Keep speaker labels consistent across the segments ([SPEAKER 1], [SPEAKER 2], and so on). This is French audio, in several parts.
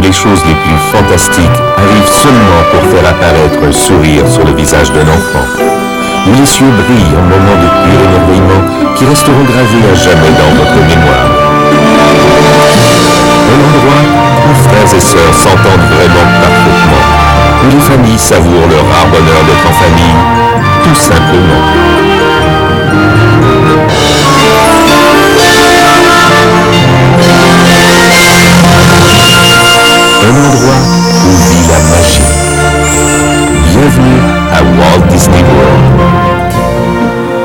[SPEAKER 1] les choses les plus fantastiques arrivent seulement pour faire apparaître un sourire sur le visage d'un enfant, où les cieux brillent en moments de pur émerveillement qui resteront gravés à jamais dans votre mémoire. Un endroit où frères et sœurs s'entendent vraiment parfaitement, où les familles savourent le rare bonheur d'être en famille, tout simplement. Un endroit où vit la magie. Bienvenue à Walt Disney World.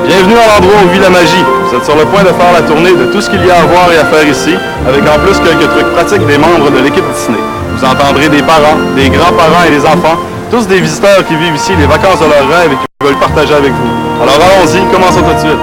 [SPEAKER 2] Bienvenue à l'endroit où vit la magie. Vous êtes sur le point de faire la tournée de tout ce qu'il y a à voir et à faire ici, avec en plus quelques trucs pratiques des membres de l'équipe Disney. Vous entendrez des parents, des grands-parents et des enfants, tous des visiteurs qui vivent ici les vacances de leurs rêves et qui veulent partager avec vous. Alors allons-y, commençons tout de suite.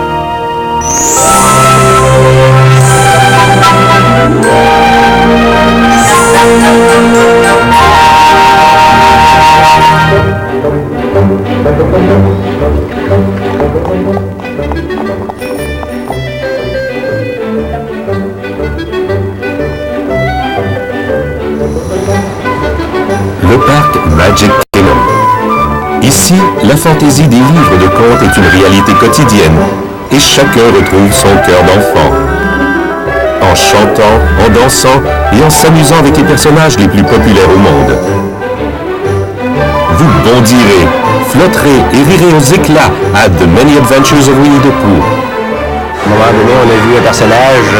[SPEAKER 1] Le parc Magic Kingdom. Ici, la fantaisie des livres de contes est une réalité quotidienne et chacun retrouve son cœur d'enfant. En chantant, en dansant et en s'amusant avec les personnages les plus populaires au monde. Vous bondirez, flotterez et rirez aux éclats à The Many Adventures of Winnie the Pooh.
[SPEAKER 3] À un moment donné, on a vu un personnage,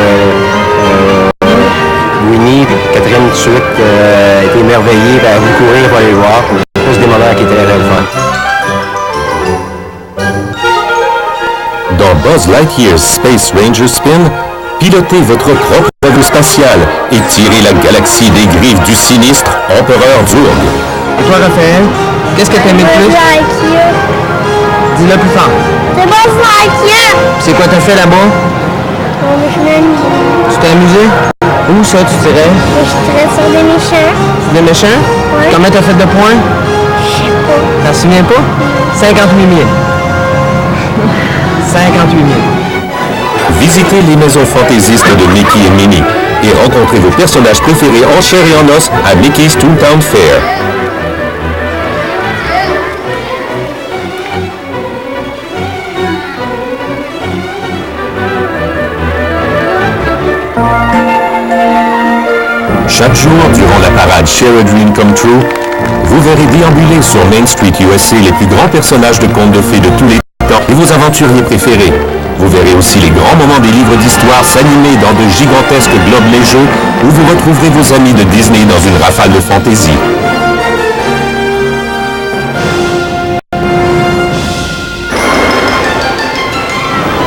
[SPEAKER 3] Winnie, puis Catherine tout de suite était émerveillée, à vous courir pour aller voir. C'est plus des moments qui étaient très fun.
[SPEAKER 1] Dans Buzz Lightyear's Space Ranger Spin, pilotez votre propre vaisseau spatial et tirez la galaxie des griffes du sinistre Empereur Zurg.
[SPEAKER 4] Et toi, Raphaël, qu'est-ce que t'aimais le plus? Dis-le plus fort.
[SPEAKER 5] C'est Buzz Lightyear!
[SPEAKER 4] C'est quoi t'as fait là-bas?
[SPEAKER 5] Je m'ai amusé.
[SPEAKER 4] Tu t'es amusé? Où ça, tu tirais?
[SPEAKER 5] Je tirais sur des méchants.
[SPEAKER 4] Des méchants?
[SPEAKER 5] Oui.
[SPEAKER 4] Combien t'as fait de points?
[SPEAKER 5] Je sais pas.
[SPEAKER 4] T'en souviens pas? 58 000. 58 000.
[SPEAKER 1] Visitez les maisons fantaisistes de Mickey et Minnie et rencontrez vos personnages préférés en chair et en os à Mickey's Toontown Fair. Chaque jour, durant la parade Share a Dream Come True, vous verrez déambuler sur Main Street USA les plus grands personnages de contes de fées de tous les temps et vos aventuriers préférés. Vous verrez aussi les grands moments des livres d'histoire s'animer dans de gigantesques globes neigeux où vous retrouverez vos amis de Disney dans une rafale de fantaisie.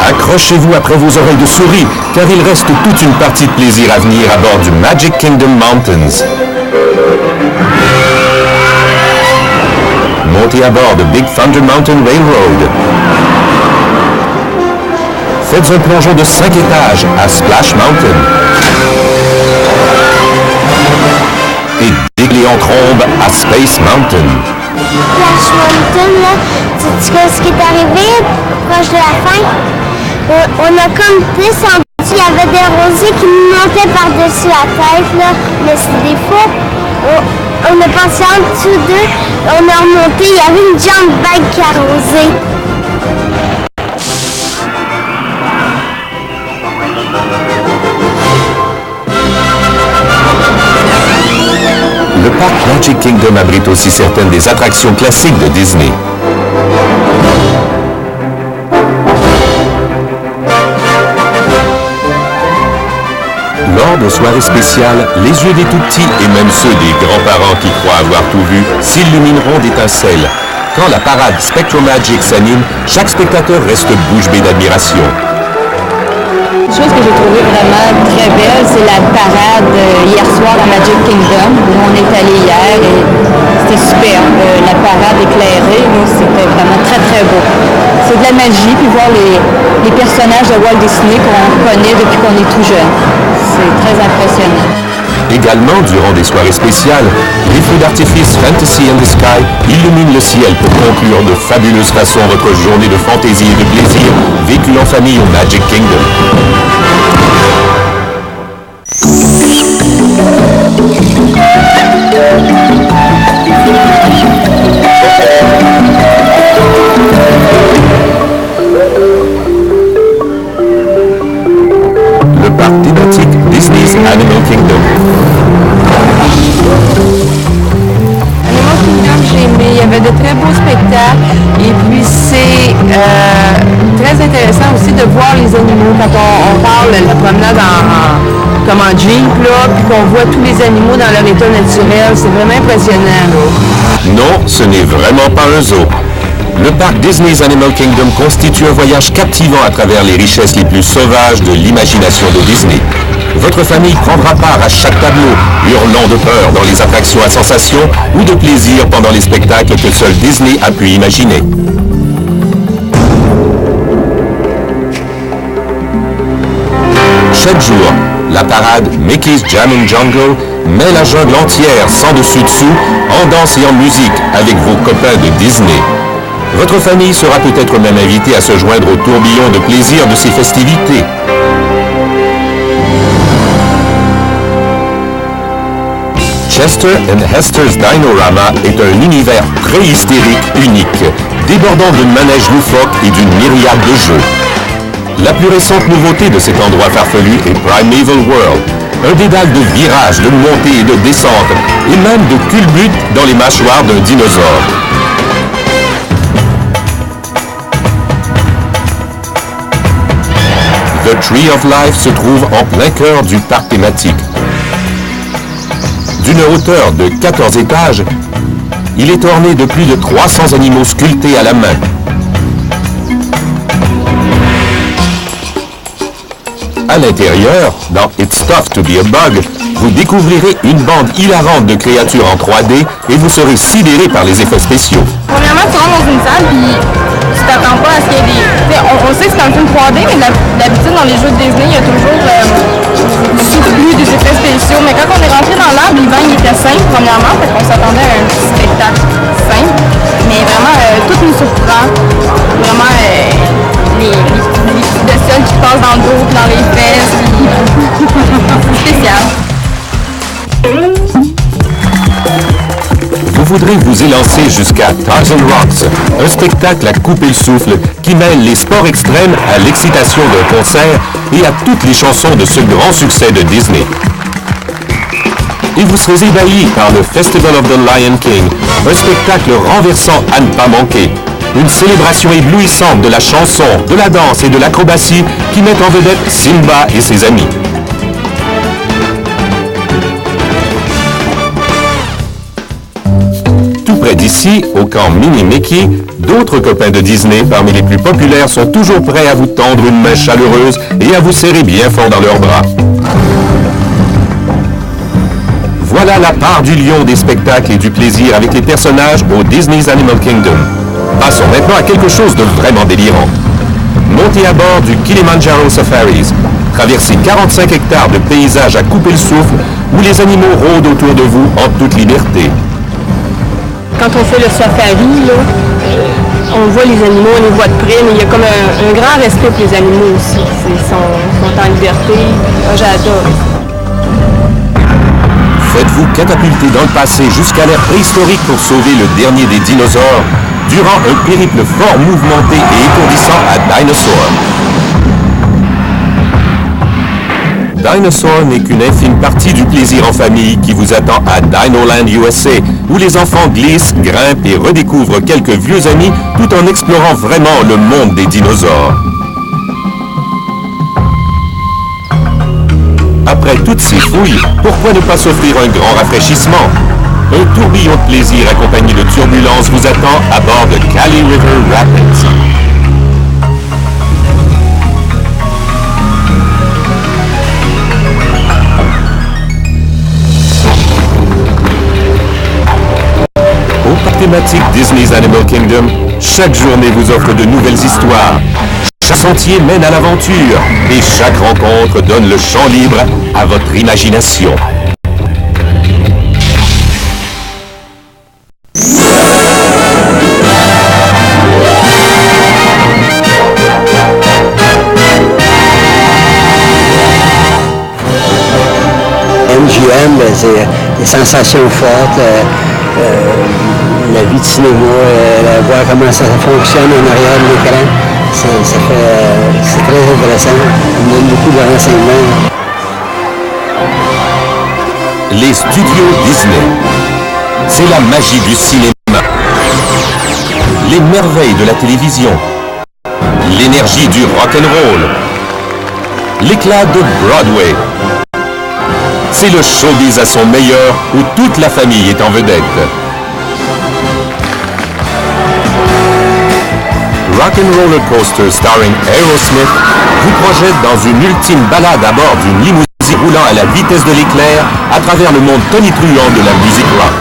[SPEAKER 1] Accrochez-vous après vos oreilles de souris, car il reste toute une partie de plaisir à venir à bord du Magic Kingdom Mountains. Montez à bord de Big Thunder Mountain Railroad. Faites un plongeon de 5 étages à Splash Mountain. Et déglez en trombe à Space Mountain.
[SPEAKER 5] Splash Mountain, là, sais-tu ce qui est arrivé proche de la fin? On a comme descendu, il y avait des rosiers qui nous montaient par-dessus la tête, là, mais c'est des faux. On a passé en dessous d'eux, on a remonté, il y avait une jump bag qui a rosé.
[SPEAKER 1] Le parc Magic Kingdom abrite aussi certaines des attractions classiques de Disney. Lors de soirées spéciales, les yeux des tout-petits et même ceux des grands-parents qui croient avoir tout vu s'illumineront d'étincelles. Quand la parade Spectromagic s'anime, chaque spectateur reste bouche bée d'admiration.
[SPEAKER 6] Une chose que j'ai trouvée vraiment très belle, c'est la parade hier soir à Magic Kingdom, où on est allé hier et c'était superbe. La parade éclairée, c'était vraiment très très beau. C'est de la magie, puis voir les personnages de Walt Disney qu'on connaît depuis qu'on est tout jeune. C'est très impressionnant.
[SPEAKER 1] Également, durant des soirées spéciales, les feux d'artifice Fantasy in the Sky illuminent le ciel pour conclure de fabuleuses façons votre journée de fantaisie et de plaisir vécue en famille au Magic Kingdom.
[SPEAKER 6] très intéressant aussi de voir les animaux quand on parle de la promenade comme en Jeep, là, puis qu'on voit tous les animaux dans leur état naturel. C'est vraiment impressionnant, là.
[SPEAKER 1] Non, ce n'est vraiment pas un zoo. Le parc Disney's Animal Kingdom constitue un voyage captivant à travers les richesses les plus sauvages de l'imagination de Disney. Votre famille prendra part à chaque tableau, hurlant de peur dans les attractions à sensations ou de plaisir pendant les spectacles que seul Disney a pu imaginer. Chaque jour, la parade Mickey's Jammin' Jungle met la jungle entière sans dessus-dessous, en danse et en musique avec vos copains de Disney. Votre famille sera peut-être même invitée à se joindre au tourbillon de plaisir de ces festivités. Chester and Hester's Dinorama est un univers préhystérique unique, débordant de manèges loufoques et d'une myriade de jeux. La plus récente nouveauté de cet endroit farfelu est Primeval World, un dédale de virages, de montées et de descentes, et même de culbutes dans les mâchoires d'un dinosaure. The Tree of Life se trouve en plein cœur du parc thématique. D'une hauteur de 14 étages, il est orné de plus de 300 animaux sculptés à la main. À l'intérieur, dans It's Tough to be a Bug, vous découvrirez une bande hilarante de créatures en 3D et vous serez sidéré par les effets spéciaux.
[SPEAKER 6] Premièrement, tu rentres dans une salle, puis tu t'attends pas à ce qu'il y ait des... On sait que c'est un film 3D, mais d'habitude, dans les jeux de Disney, il y a toujours du surplus, des effets spéciaux. Mais quand on est rentré dans l'arbre, l'hiver, il était simple, premièrement, fait qu'on s'attendait à un petit spectacle simple. Mais vraiment, tout nous surprend. Vraiment, les petites bestioles qui passent dans le dos, dans les fesses, c'est spécial.
[SPEAKER 1] Vous voudrez vous élancer jusqu'à Tarzan Rocks, un spectacle à couper le souffle qui mêle les sports extrêmes à l'excitation d'un concert et à toutes les chansons de ce grand succès de Disney. Et vous serez ébahi par le Festival of the Lion King, un spectacle renversant à ne pas manquer. Une célébration éblouissante de la chanson, de la danse et de l'acrobatie qui met en vedette Simba et ses amis. Tout près d'ici, au camp Mini Mickey, d'autres copains de Disney parmi les plus populaires sont toujours prêts à vous tendre une main chaleureuse et à vous serrer bien fort dans leurs bras. Voilà la part du lion des spectacles et du plaisir avec les personnages au Disney's Animal Kingdom. Passons maintenant à quelque chose de vraiment délirant. Montez à bord du Kilimanjaro Safaris. Traversez 45 hectares de paysages à couper le souffle où les animaux rôdent autour de vous en toute liberté.
[SPEAKER 6] Quand on fait le safari, là, on voit les animaux, on les voit de près, mais il y a comme un grand respect pour les animaux aussi. Ils sont en liberté. J'adore.
[SPEAKER 1] Faites-vous catapulter dans le passé jusqu'à l'ère préhistorique pour sauver le dernier des dinosaures durant un périple fort mouvementé et étourdissant à Dinosaur. Dinosaur n'est qu'une infime partie du plaisir en famille qui vous attend à Dinoland USA, où les enfants glissent, grimpent et redécouvrent quelques vieux amis tout en explorant vraiment le monde des dinosaures. Après toutes ces fouilles, pourquoi ne pas s'offrir un grand rafraîchissement? Un tourbillon de plaisir accompagné de turbulences vous attend à bord de Kali River Rapids. Au parc thématique Disney's Animal Kingdom, chaque journée vous offre de nouvelles histoires. Chaque sentier mène à l'aventure et chaque rencontre donne le champ libre à votre imagination.
[SPEAKER 3] MGM, c'est des sensations fortes, la vie de cinéma, voir comment ça fonctionne en arrière de l'écran, c'est très intéressant. On donne beaucoup de renseignements.
[SPEAKER 1] Les studios Disney, c'est la magie du cinéma, les merveilles de la télévision, l'énergie du rock'n'roll, l'éclat de Broadway. C'est le showbiz à son meilleur où toute la famille est en vedette. Rock'n'Roller Coaster starring Aerosmith vous projette dans une ultime balade à bord d'une limousine roulant à la vitesse de l'éclair à travers le monde tonitruant de la musique rock.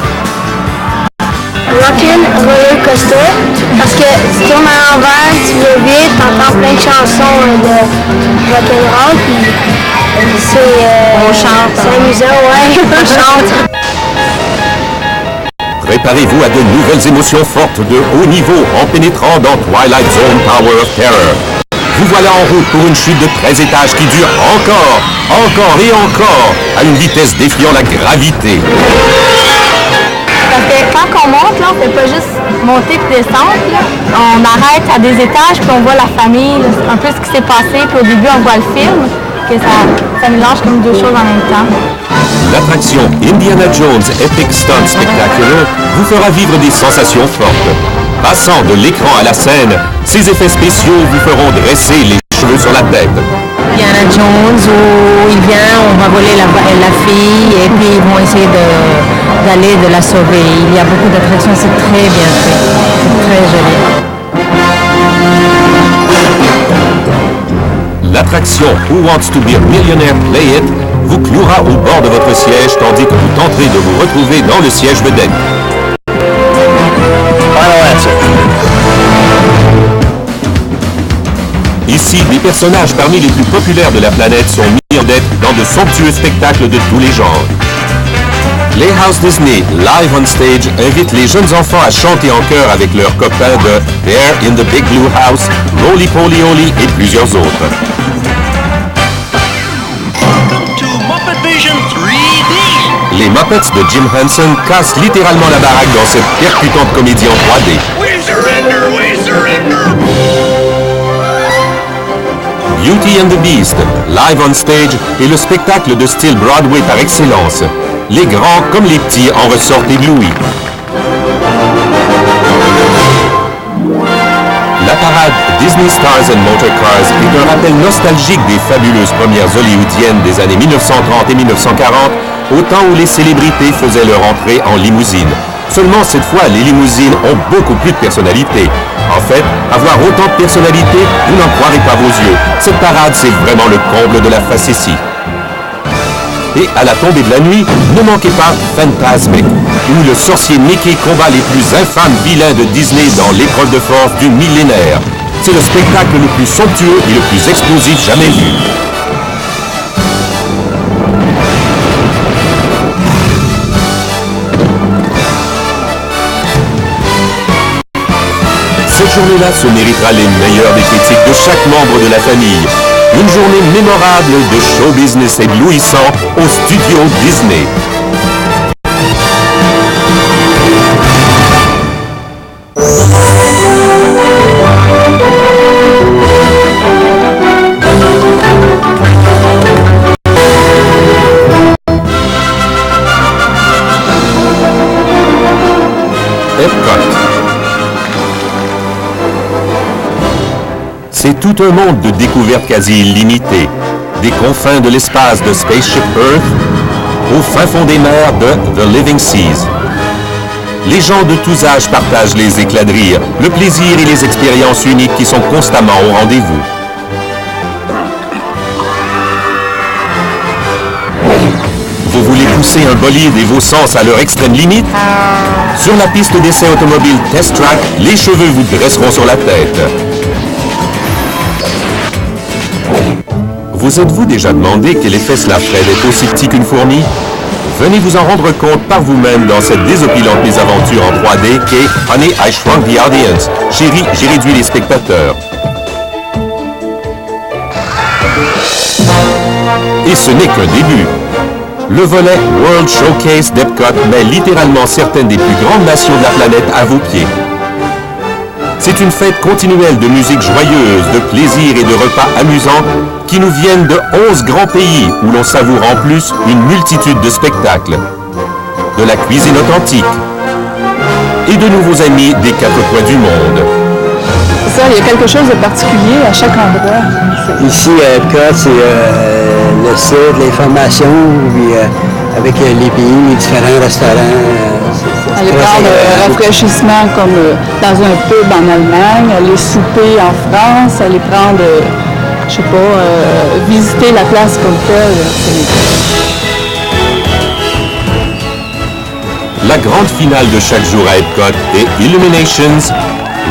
[SPEAKER 5] Rock'n'Roller Coaster, parce que tu tournes à l'envers, tu vas vite, t'entends plein de chansons de rock'n'roll, puis on chante. C'est amusant, ouais, on chante.
[SPEAKER 1] Préparez-vous à de nouvelles émotions fortes de haut niveau en pénétrant dans Twilight Zone Tower of Terror. Vous voilà en route pour une chute de 13 étages qui dure encore et encore à une vitesse défiant la gravité.
[SPEAKER 6] Parce que quand on monte, là, on ne fait pas juste monter et descendre. Là. On arrête à des étages puis on voit la famille, là, un peu ce qui s'est passé. Puis au début, on voit le film, que ça mélange comme deux choses en même temps.
[SPEAKER 1] L'attraction Indiana Jones Epic Stunt Spectacular vous fera vivre des sensations fortes. Passant de l'écran à la scène, ces effets spéciaux vous feront dresser les cheveux sur la tête.
[SPEAKER 6] Indiana Jones où il vient, on va voler la fille et puis ils vont essayer d'aller de la sauver. Il y a beaucoup d'attractions, c'est très bien fait, c'est très joli.
[SPEAKER 1] L'attraction Who Wants to Be a Millionaire Play It vous clouera au bord de votre siège tandis que vous tenterez de vous retrouver dans le siège vedette. Ici, des personnages parmi les plus populaires de la planète sont mis en vedette dans de somptueux spectacles de tous les genres. Playhouse Disney, live on stage, invite les jeunes enfants à chanter en chœur avec leurs copains de Bear in the Big Blue House, Roly Poly Oly et plusieurs autres. Les Muppets de Jim Henson cassent littéralement la baraque dans cette percutante comédie en 3D. Beauty and the Beast, live on stage, est le spectacle de style Broadway par excellence. Les grands comme les petits en ressortent éblouis. La parade Disney Stars and Motor Cars est un rappel nostalgique des fabuleuses premières hollywoodiennes des années 1930 et 1940, au temps où les célébrités faisaient leur entrée en limousine. Seulement cette fois, les limousines ont beaucoup plus de personnalité. En fait, avoir autant de personnalité, vous n'en croirez pas vos yeux. Cette parade, c'est vraiment le comble de la facétie. Et à la tombée de la nuit, ne manquez pas Fantasmic, où le sorcier Mickey combat les plus infâmes vilains de Disney dans l'épreuve de force du millénaire. C'est le spectacle le plus somptueux et le plus explosif jamais vu. Cette journée-là se méritera les meilleurs des critiques de chaque membre de la famille. Une journée mémorable de show business éblouissant au studio Disney. C'est tout un monde de découvertes quasi illimitées, des confins de l'espace de Spaceship Earth au fin fond des mers de The Living Seas. Les gens de tous âges partagent les éclats de rire, le plaisir et les expériences uniques qui sont constamment au rendez-vous. Vous voulez pousser un bolide et vos sens à leur extrême limite? Sur la piste d'essai automobile Test Track, les cheveux vous dresseront sur la tête. Vous êtes-vous déjà demandé quel effet cela ferait d'être aussi petit qu'une fourmi? Venez vous en rendre compte par vous-même dans cette désopilante mésaventure en 3D qu'est Honey, I Shrunk the Audience. Chérie, j'ai réduit les spectateurs. Et ce n'est qu'un début. Le volet World Showcase d'Epcot met littéralement certaines des plus grandes nations de la planète à vos pieds. C'est une fête continuelle de musique joyeuse, de plaisir et de repas amusants qui nous viennent de 11 grands pays où l'on savoure en plus une multitude de spectacles, de la cuisine authentique et de nouveaux amis des quatre coins du monde.
[SPEAKER 6] C'est ça, il y a quelque chose de particulier à chaque endroit.
[SPEAKER 3] Ici, à Epcot, c'est le site, l'information, puis avec les pays, les différents restaurants.
[SPEAKER 6] Aller prendre un rafraîchissement comme dans un pub en Allemagne, aller souper en France, aller prendre, je sais pas, visiter la place comme telle.
[SPEAKER 1] La grande finale de chaque jour à Epcot est Illuminations,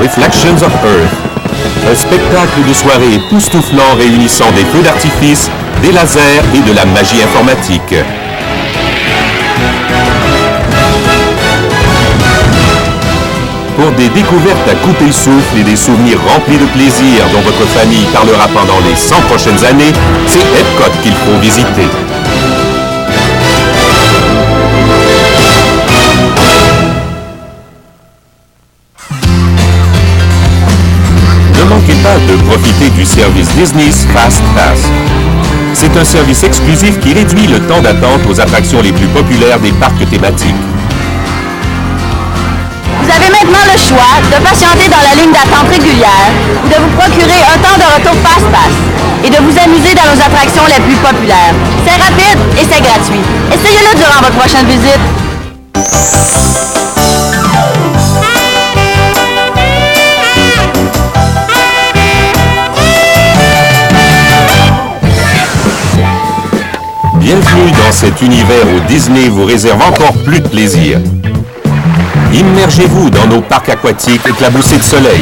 [SPEAKER 1] Reflections of Earth. Un spectacle de soirée époustouflant réunissant des feux d'artifice, des lasers et de la magie informatique. Pour des découvertes à couper le souffle et des souvenirs remplis de plaisir dont votre famille parlera pendant les 100 prochaines années, c'est Epcot qu'il faut visiter. Ne manquez pas de profiter du service Disney's Fast Pass. C'est un service exclusif qui réduit le temps d'attente aux attractions les plus populaires des parcs thématiques.
[SPEAKER 7] Vous avez maintenant le choix de patienter dans la ligne d'attente régulière ou de vous procurer un temps de retour Fast Pass et de vous amuser dans nos attractions les plus populaires. C'est rapide et c'est gratuit. Essayez-le durant votre prochaine visite.
[SPEAKER 1] Bienvenue dans cet univers où Disney vous réserve encore plus de plaisir. Immergez-vous dans nos parcs aquatiques éclaboussés de soleil.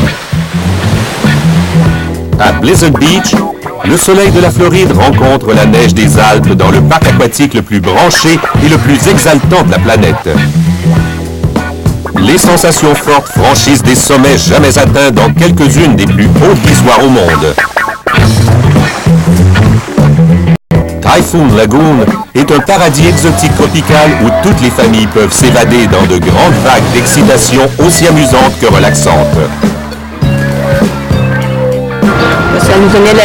[SPEAKER 1] À Blizzard Beach, le soleil de la Floride rencontre la neige des Alpes dans le parc aquatique le plus branché et le plus exaltant de la planète. Les sensations fortes franchissent des sommets jamais atteints dans quelques-unes des plus hautes glissoires au monde. Typhoon Lagoon est un paradis exotique tropical où toutes les familles peuvent s'évader dans de grandes vagues d'excitation aussi amusantes que relaxantes.
[SPEAKER 6] Ça nous donnait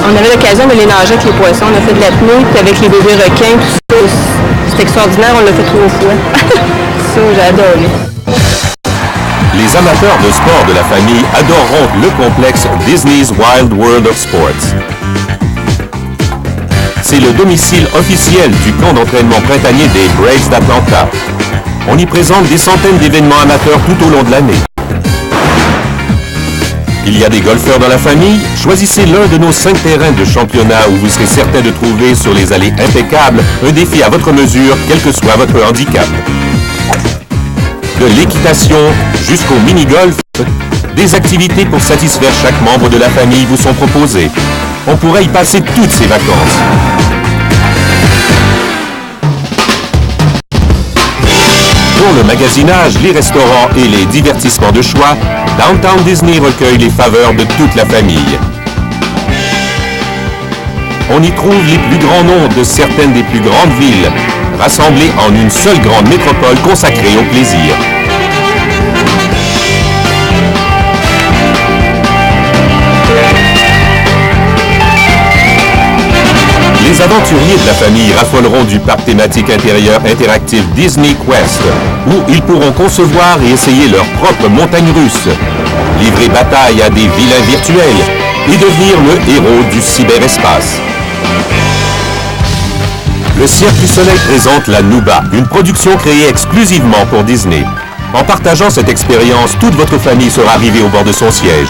[SPEAKER 6] on avait l'occasion de les nager avec les poissons, on a fait de l'apnée, puis avec les bébés requins, tout ça. C'est extraordinaire, on l'a fait 3 fois. Ça, j'ai adoré.
[SPEAKER 1] Les amateurs de sport de la famille adoreront le complexe Disney's Wild World of Sports. C'est le domicile officiel du camp d'entraînement printanier des Braves d'Atlanta. On y présente des centaines d'événements amateurs tout au long de l'année. Il y a des golfeurs dans la famille? Choisissez l'un de nos 5 terrains de championnat où vous serez certain de trouver sur les allées impeccables un défi à votre mesure, quel que soit votre handicap. De l'équitation jusqu'au mini-golf, des activités pour satisfaire chaque membre de la famille vous sont proposées. On pourrait y passer toutes ses vacances. Pour le magasinage, les restaurants et les divertissements de choix, Downtown Disney recueille les faveurs de toute la famille. On y trouve les plus grands noms de certaines des plus grandes villes, rassemblés en une seule grande métropole consacrée au plaisir. Les aventuriers de la famille raffoleront du parc thématique intérieur interactif Disney Quest, où ils pourront concevoir et essayer leur propre montagne russe, livrer bataille à des vilains virtuels et devenir le héros du cyberespace. Le Cirque du Soleil présente la Nuba, une production créée exclusivement pour Disney. En partageant cette expérience, toute votre famille sera arrivée au bord de son siège.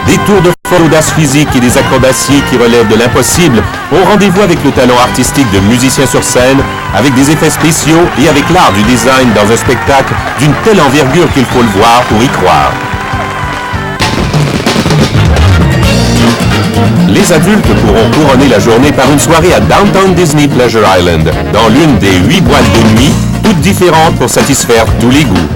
[SPEAKER 1] Des tours de folle audace physique et des acrobaties qui relèvent de l'impossible ont rendez-vous avec le talent artistique de musiciens sur scène, avec des effets spéciaux et avec l'art du design dans un spectacle d'une telle envergure qu'il faut le voir pour y croire. Les adultes pourront couronner la journée par une soirée à Downtown Disney Pleasure Island, dans l'une des 8 boîtes de nuit, toutes différentes pour satisfaire tous les goûts.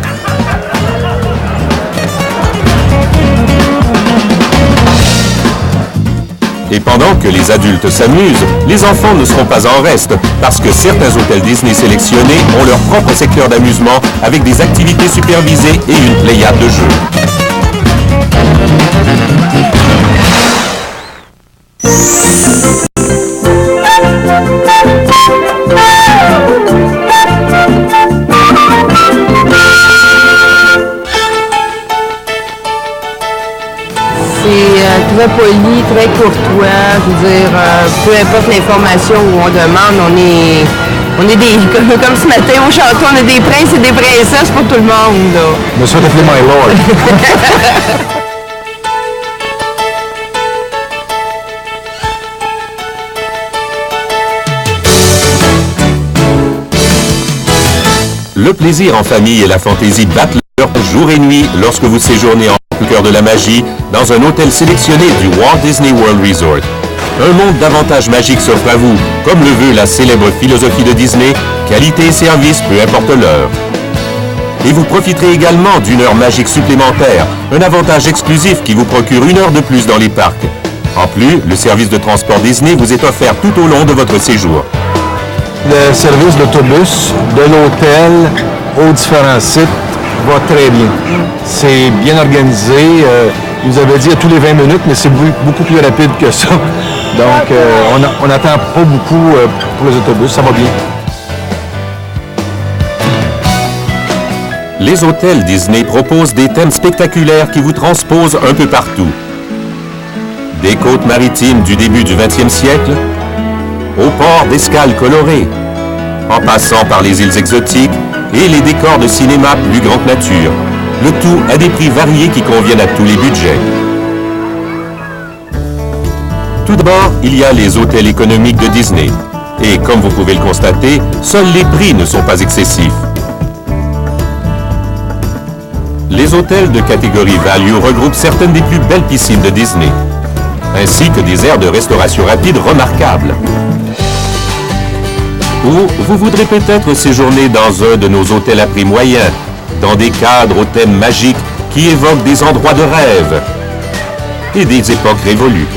[SPEAKER 1] Et pendant que les adultes s'amusent, les enfants ne seront pas en reste, parce que certains hôtels Disney sélectionnés ont leur propre secteur d'amusement avec des activités supervisées et une pléiade de jeux.
[SPEAKER 8] très courtois. Je veux dire, peu importe l'information où on demande, on est des, comme ce matin au château, on est des princes et des princesses pour tout le monde. Là.
[SPEAKER 9] Monsieur Definitely my lord.
[SPEAKER 1] Le plaisir en famille et la fantaisie battent leur jour et nuit lorsque vous séjournez en cœur de la magie dans un hôtel sélectionné du Walt Disney World Resort. Un monde d'avantages magiques s'offre à vous, comme le veut la célèbre philosophie de Disney, qualité et service, peu importe l'heure. Et vous profiterez également d'une heure magique supplémentaire, un avantage exclusif qui vous procure une heure de plus dans les parcs. En plus, le service de transport Disney vous est offert tout au long de votre séjour.
[SPEAKER 9] Le service d'autobus de l'hôtel aux différents sites va très bien. C'est bien organisé. Il nous avait dit à tous les 20 minutes, mais c'est beaucoup plus rapide que ça. Donc, on n'attend pas beaucoup pour les autobus. Ça va bien.
[SPEAKER 1] Les hôtels Disney proposent des thèmes spectaculaires qui vous transposent un peu partout. Des côtes maritimes du début du 20e siècle, au port d'escales colorées, en passant par les îles exotiques et les décors de cinéma plus grande nature, le tout à des prix variés qui conviennent à tous les budgets. Tout d'abord, il y a les hôtels économiques de Disney. Et comme vous pouvez le constater, seuls les prix ne sont pas excessifs. Les hôtels de catégorie Value regroupent certaines des plus belles piscines de Disney, ainsi que des aires de restauration rapide remarquables. Ou vous voudrez peut-être séjourner dans un de nos hôtels à prix moyen, dans des cadres au thème magique qui évoquent des endroits de rêve et des époques révolues.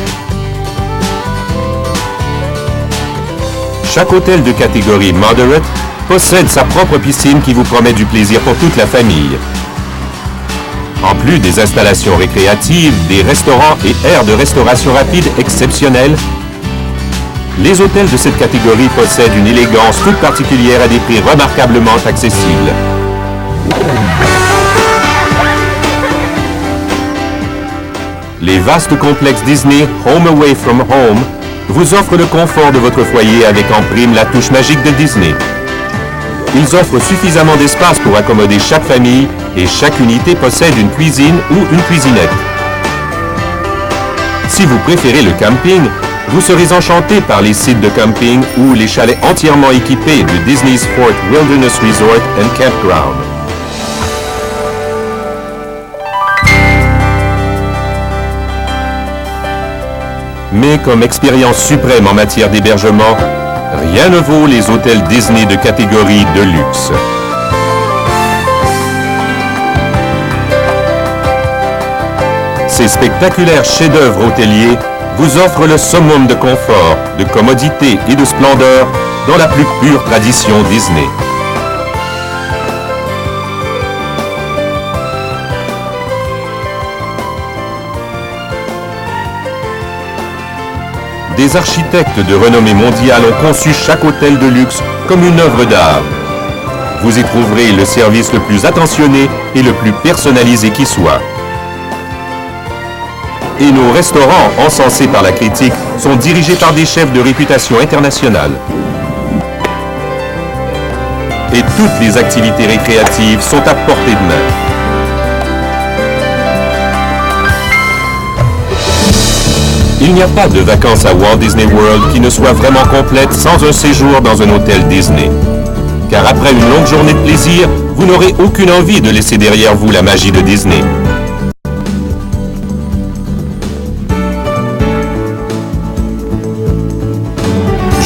[SPEAKER 1] Chaque hôtel de catégorie Moderate possède sa propre piscine qui vous promet du plaisir pour toute la famille. En plus des installations récréatives, des restaurants et aires de restauration rapide exceptionnelles, les hôtels de cette catégorie possèdent une élégance toute particulière à des prix remarquablement accessibles. Les vastes complexes Disney Home Away from Home vous offrent le confort de votre foyer avec en prime la touche magique de Disney. Ils offrent suffisamment d'espace pour accommoder chaque famille et chaque unité possède une cuisine ou une cuisinette. Si vous préférez le camping, vous serez enchanté par les sites de camping ou les chalets entièrement équipés du Disney's Fort Wilderness Resort and Campground. Mais comme expérience suprême en matière d'hébergement, rien ne vaut les hôtels Disney de catégorie de luxe. Ces spectaculaires chefs-d'œuvre hôteliers vous offrent le summum de confort, de commodité et de splendeur dans la plus pure tradition Disney. Des architectes de renommée mondiale ont conçu chaque hôtel de luxe comme une œuvre d'art. Vous y trouverez le service le plus attentionné et le plus personnalisé qui soit. Et nos restaurants, encensés par la critique, sont dirigés par des chefs de réputation internationale. Et toutes les activités récréatives sont à portée de main. Il n'y a pas de vacances à Walt Disney World qui ne soit vraiment complète sans un séjour dans un hôtel Disney. Car après une longue journée de plaisir, vous n'aurez aucune envie de laisser derrière vous la magie de Disney.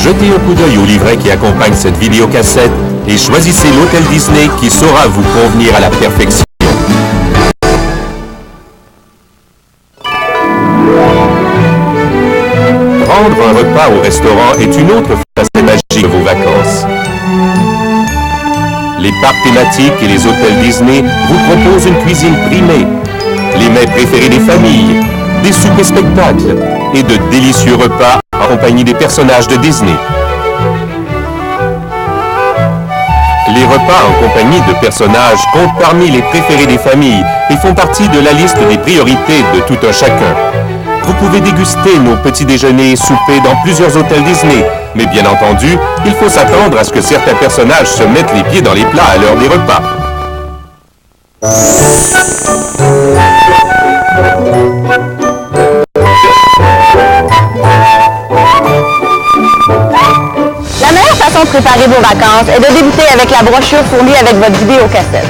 [SPEAKER 1] Jetez un coup d'œil au livret qui accompagne cette vidéocassette et choisissez l'hôtel Disney qui saura vous convenir à la perfection. Prendre un repas au restaurant est une autre facette magique de vos vacances. Les parcs thématiques et les hôtels Disney vous proposent une cuisine primée, les mets préférés des familles, des soupers spectacles et de délicieux repas en compagnie des personnages de Disney. Les repas en compagnie de personnages comptent parmi les préférés des familles et font partie de la liste des priorités de tout un chacun. Vous pouvez déguster nos petits déjeuners et soupers dans plusieurs hôtels Disney. Mais bien entendu, il faut s'attendre à ce que certains personnages se mettent les pieds dans les plats à l'heure des repas.
[SPEAKER 7] La meilleure façon de préparer vos vacances est de débuter avec la brochure fournie avec votre vidéocassette.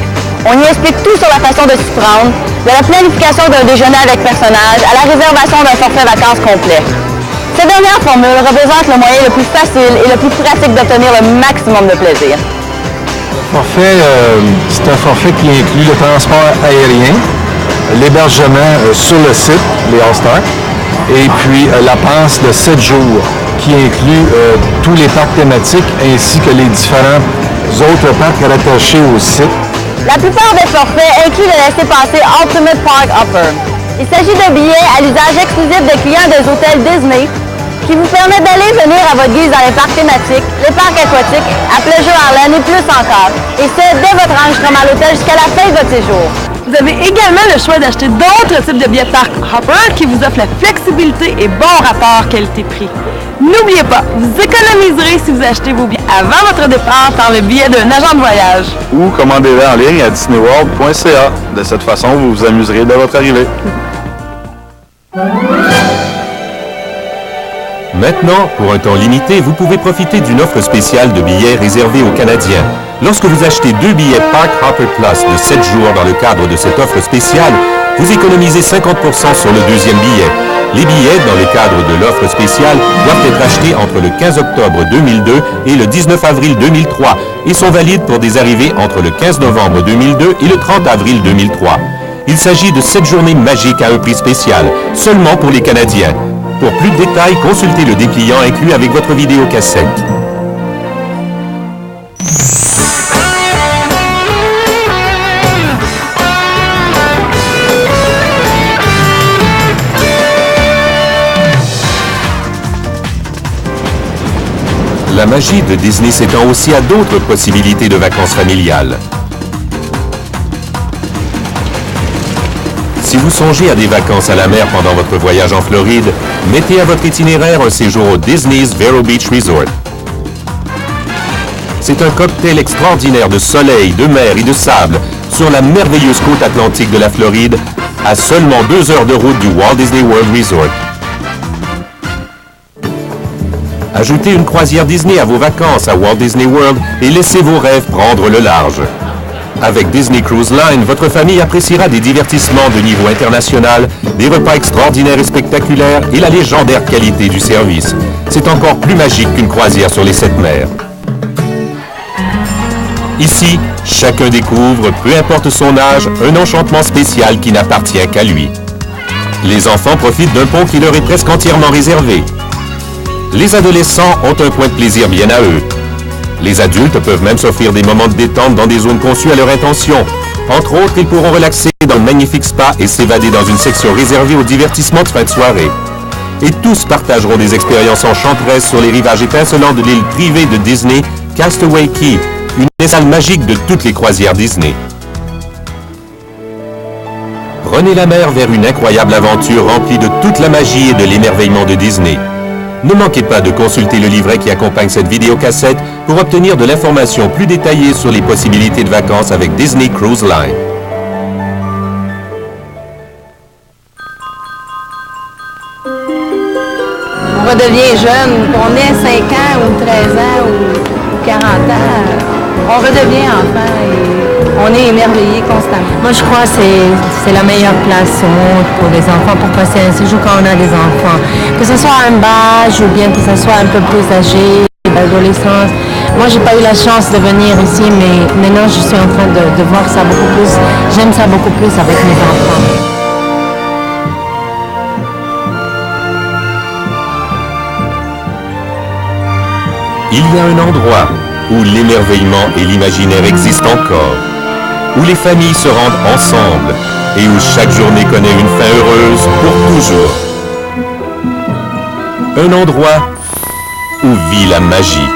[SPEAKER 7] On y explique tout sur la façon de s'y prendre, de la planification d'un déjeuner avec personnage à la réservation d'un forfait vacances complet. Cette dernière formule représente le moyen le plus facile et le plus pratique d'obtenir le maximum de plaisir.
[SPEAKER 9] Forfait, c'est un forfait qui inclut le transport aérien, l'hébergement sur le site, les All-Stars, et puis la passe de 7 jours qui inclut tous les parcs thématiques ainsi que les différents autres parcs rattachés au site.
[SPEAKER 7] La plupart des forfaits incluent le laissez-passer Ultimate Park Upper. Il s'agit de billets à l'usage exclusif des clients des hôtels Disney qui vous permet d'aller venir à votre guise dans les parcs thématiques, les parcs aquatiques, à Pleasure Island et plus encore. Et ce, dès votre enregistrement à l'hôtel jusqu'à la fin de votre séjour.
[SPEAKER 8] Vous avez également le choix d'acheter d'autres types de billets de parc Hopper qui vous offrent la flexibilité et bon rapport qualité-prix. N'oubliez pas, vous économiserez si vous achetez vos billets avant votre départ par le biais d'un agent de voyage.
[SPEAKER 2] Ou commandez-les en ligne à disneyworld.ca. De cette façon, vous vous amuserez dès votre arrivée.
[SPEAKER 1] Maintenant, pour un temps limité, vous pouvez profiter d'une offre spéciale de billets réservée aux Canadiens. Lorsque vous achetez 2 billets Park Hopper Plus de 7 jours dans le cadre de cette offre spéciale, vous économisez 50% sur le deuxième billet. Les billets, dans le cadre de l'offre spéciale, doivent être achetés entre le 15 octobre 2002 et le 19 avril 2003 et sont valides pour des arrivées entre le 15 novembre 2002 et le 30 avril 2003. Il s'agit de 7 journées magiques à un prix spécial, seulement pour les Canadiens. Pour plus de détails, consultez le dépliant inclus avec votre vidéocassette. La magie de Disney s'étend aussi à d'autres possibilités de vacances familiales. Si vous songez à des vacances à la mer pendant votre voyage en Floride, mettez à votre itinéraire un séjour au Disney's Vero Beach Resort. C'est un cocktail extraordinaire de soleil, de mer et de sable sur la merveilleuse côte atlantique de la Floride, à seulement 2 heures de route du Walt Disney World Resort. Ajoutez une croisière Disney à vos vacances à Walt Disney World et laissez vos rêves prendre le large. Avec Disney Cruise Line, votre famille appréciera des divertissements de niveau international, des repas extraordinaires et spectaculaires et la légendaire qualité du service. C'est encore plus magique qu'une croisière sur les 7 mers. Ici, chacun découvre, peu importe son âge, un enchantement spécial qui n'appartient qu'à lui. Les enfants profitent d'un pont qui leur est presque entièrement réservé. Les adolescents ont un point de plaisir bien à eux. Les adultes peuvent même s'offrir des moments de détente dans des zones conçues à leur intention. Entre autres, ils pourront relaxer dans le magnifique spa et s'évader dans une section réservée aux divertissements de fin de soirée. Et tous partageront des expériences enchanteresses sur les rivages étincelants de l'île privée de Disney, Castaway Cay, une salle magique de toutes les croisières Disney. Prenez la mer vers une incroyable aventure remplie de toute la magie et de l'émerveillement de Disney. Ne manquez pas de consulter le livret qui accompagne cette vidéocassette pour obtenir de l'information plus détaillée sur les possibilités de vacances avec Disney Cruise Line.
[SPEAKER 6] On redevient jeune, qu'on ait 5 ans ou 13 ans ou 40 ans, on redevient enfant et on est émerveillé constamment.
[SPEAKER 10] Moi, je crois que c'est la meilleure place au monde pour les enfants, pour passer un séjour quand on a des enfants. Que ce soit un bas âge ou bien que ce soit un peu plus âgé, d'adolescence. Moi, j'ai pas eu la chance de venir ici, mais maintenant, je suis en train de voir ça beaucoup plus. J'aime ça beaucoup plus avec mes enfants.
[SPEAKER 1] Il y a un endroit où l'émerveillement et l'imaginaire existent encore, où les familles se rendent ensemble et où chaque journée connaît une fin heureuse pour toujours. Un endroit où vit la magie.